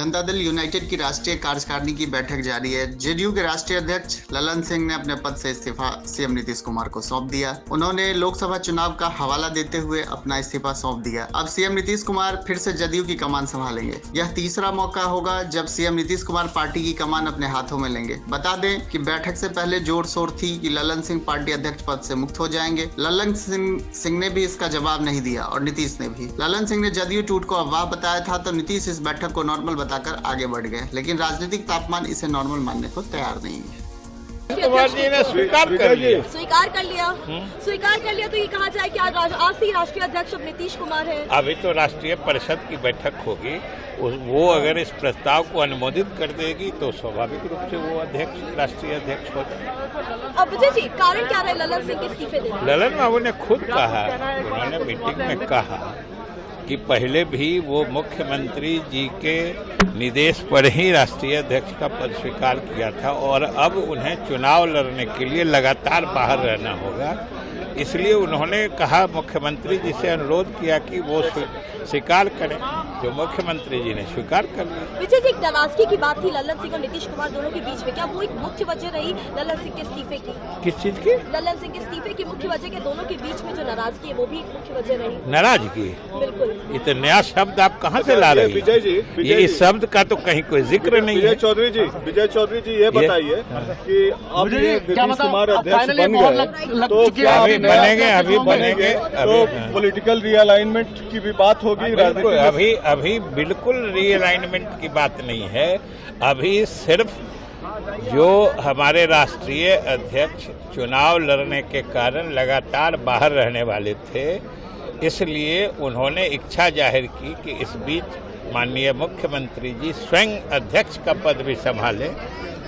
Janata Dal United की राष्ट्रीय कार्यकारिणी की बैठक जारी है। जेडीयू के राष्ट्रीय अध्यक्ष ललन सिंह ने अपने पद से इस्तीफा सीएम नीतीश कुमार को सौंप दिया। उन्होंने लोकसभा चुनाव का हवाला देते हुए अपना इस्तीफा सौंप दिया। अब सीएम नीतीश कुमार फिर से जदयू की कमान संभालेंगे। यह तीसरा मौका होगा जब सीएम नीतीश कुमार पार्टी की कमान अपने हाथों में लेंगे। बता दें कि बैठक से पहले जोर शोर थी कि ललन सिंह पार्टी अध्यक्ष पद से मुक्त हो जाएंगे। ललन सिंह ने भी इसका जवाब नहीं दिया और नीतीश ने भी। ललन सिंह ने जदयू टूट को अफवाह बताया था तो नीतीश इस बैठक को नॉर्मल बताकर आगे बढ़ गए, लेकिन राजनीतिक तापमान इसे नॉर्मल मानने को तैयार नहीं है। कुमार जी ने स्वीकार कर लिया तो ये कहा जाए कि आज से राष्ट्रीय अध्यक्ष अब नीतीश कुमार है। अभी तो राष्ट्रीय परिषद की बैठक होगी, वो अगर इस प्रस्ताव को अनुमोदित कर देगी तो स्वाभाविक रूप से वो राष्ट्रीय अध्यक्ष हो जाए। अब विजय जी, कारण क्या रहे ललन सिंह के इस्तीफे देने? ललन बाबू ने खुद कहा, उन्होंने मीटिंग में कहा कि पहले भी वो मुख्यमंत्री जी के निर्देश पर ही राष्ट्रीय अध्यक्ष का पद स्वीकार किया था और अब उन्हें चुनाव लड़ने के लिए लगातार बाहर रहना होगा। इसलिए उन्होंने कहा, मुख्यमंत्री जी से अनुरोध किया कि वो स्वीकार करें, जो मुख्यमंत्री जी ने स्वीकार कर लिया। विजय जी, एक नाराजगी की बात थी ललन सिंह और नीतीश कुमार दोनों के बीच में, क्या वो एक मुख्य वजह रही ललन सिंह के इस्तीफे की? किस चीज की? ललन सिंह के इस्तीफे की मुख्य वजह के दोनों के बीच में जो नाराजगी है वो भी एक मुख्य वजह रही? नाराजगी? बिल्कुल। ये तो नया शब्द आप कहाँ से ला रहे हैं? विजय जी, ये इस शब्द का तो कहीं कोई जिक्र नहीं है। विजय चौधरी जी ये बताइए कि अब ये नीतीश कुमार अध्यक्ष बन गए तो क्या अभी बनेंगे तो पॉलिटिकल रीअलाइनमेंट की भी बात होगी? अभी बिल्कुल रीअलाइनमेंट की बात नहीं है। अभी सिर्फ जो हमारे राष्ट्रीय अध्यक्ष चुनाव लड़ने के कारण लगातार बाहर रहने वाले थे, इसलिए उन्होंने इच्छा जाहिर की कि इस बीच माननीय मुख्यमंत्री जी स्वयं अध्यक्ष का पद भी संभालें,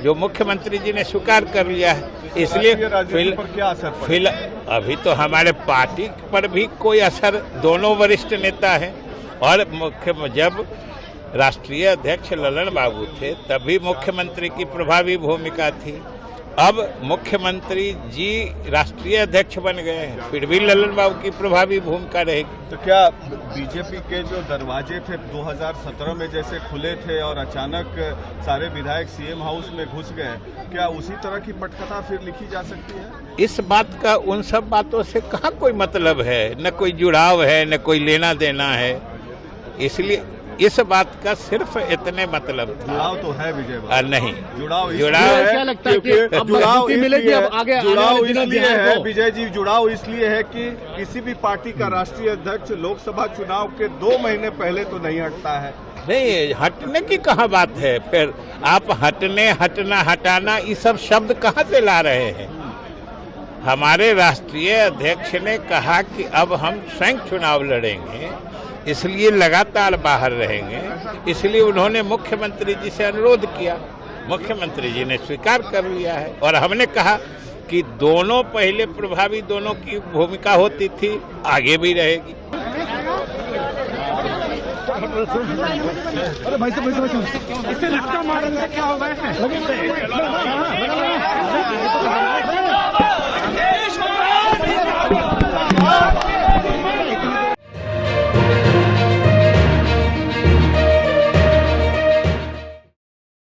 जो मुख्यमंत्री जी ने स्वीकार कर लिया है। इसलिए क्या असर अभी तो हमारे पार्टी पर भी कोई असर, दोनों वरिष्ठ नेता हैं और जब राष्ट्रीय अध्यक्ष ललन बाबू थे तभी मुख्यमंत्री की प्रभावी भूमिका थी। अब मुख्यमंत्री जी राष्ट्रीय अध्यक्ष बन गए हैं, फिर भी ललन बाबू की प्रभावी भूमिका रहेगी। तो क्या बीजेपी के जो दरवाजे थे 2017 में जैसे खुले थे और अचानक सारे विधायक सीएम हाउस में घुस गए, क्या उसी तरह की पटकथा फिर लिखी जा सकती है? इस बात का उन सब बातों से कहाँ कोई मतलब है, न कोई जुड़ाव है, न कोई लेना देना है। इसलिए इस बात का सिर्फ इतने मतलब था। जुड़ाव तो है विजय, नहीं जुड़ाव क्या लगता है कि जुड़ाव इसलिए है विजय जी, जुड़ाव इसलिए है कि किसी भी पार्टी का राष्ट्रीय अध्यक्ष लोकसभा चुनाव के 2 महीने पहले तो नहीं हटता है। नहीं, हटने की कहाँ बात है? फिर आप हटने, हटना, हटाना, ये सब शब्द कहाँ से ला रहे हैं? हमारे राष्ट्रीय अध्यक्ष ने कहा कि अब हम स्वयं चुनाव लड़ेंगे, इसलिए लगातार बाहर रहेंगे। इसलिए उन्होंने मुख्यमंत्री जी से अनुरोध किया, मुख्यमंत्री जी ने स्वीकार कर लिया है और हमने कहा कि दोनों पहले प्रभावी दोनों की भूमिका होती थी, आगे भी रहेगी। अरे भाई से इससे लटका मारने से क्या होगा?